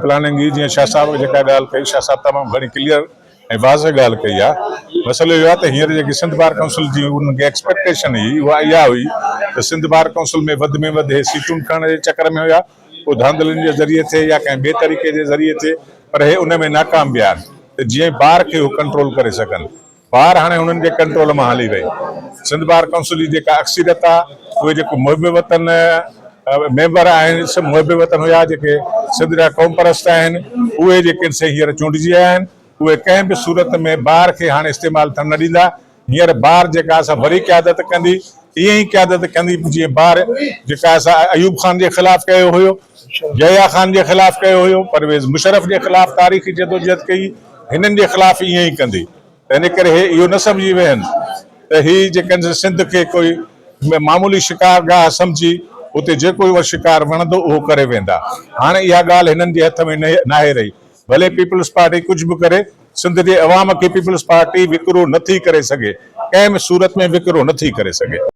Planning जी शाह साहब जेका ॻाल्हि कई, शाह साहब तमामु घणी क्लियर ऐं वाज़ह ॻाल्हि कई आहे। मसइलो इहो आहे त हींअर जेकी सिंध बार काउंसिल जी उनखे एक्सपेक्टेशन हुई उहा इहा हुई त सिंध बार काउंसिल में वधि हे सीटूं खणण जे चकर में हुया, पोइ धांधलियुनि जे ज़रिए थिए या कंहिं ॿिए तरीक़े जे ज़रिए थिए, पर हे उन में नाकाम विया आहिनि त जीअं बार खे हू कंट्रोल करे सघनि। बार हाणे हुननि जे कंट्रोल मां हली वई। सिंध बार काउंसिल जी जेका अक्सरियत आहे उहे जेको मुहिब वतन मेंबर आहिनि, सभु मुहिब वतन हुया जेके सिंध जा क़ौम परस्त आहिनि, उहे जेके से हींअर चूंडिजी आया आहिनि, उहे कंहिं बि सूरत में बार खे हाणे इस्तेमालु थियणु न ॾींदा। हींअर बार जेका असां वरी क़यादत कंदी, ईअं ई क़यादत कंदी जीअं बार जेका असां अयूब ख़ान जे ख़िलाफ़ कयो हुयो, जया ख़ान जे ख़िलाफ़ कयो हुयो, परवेज़ मुशर्रफ जे ख़िलाफ़ तारीख़ी जदोजहद कई, हिननि जे ख़िलाफ़ ईअं ई कंदी। त इन करे इहो न सम्झी वेहनि त ही जेके सिंध खे कोई मामूली शिकारगाह सम्झी उते जेको उहो शिकार वणंदो उहो करे वेंदा। हाणे इहा ॻाल्हि हिननि जे हथ में नाहे रही। भले पीपल्स पार्टी कुझु बि करे, सिंध जे अवाम खे पीपल्स पार्टी विकिरो नथी करे सघे, कंहिं बि सूरत में विकिरो नथी करे सघे।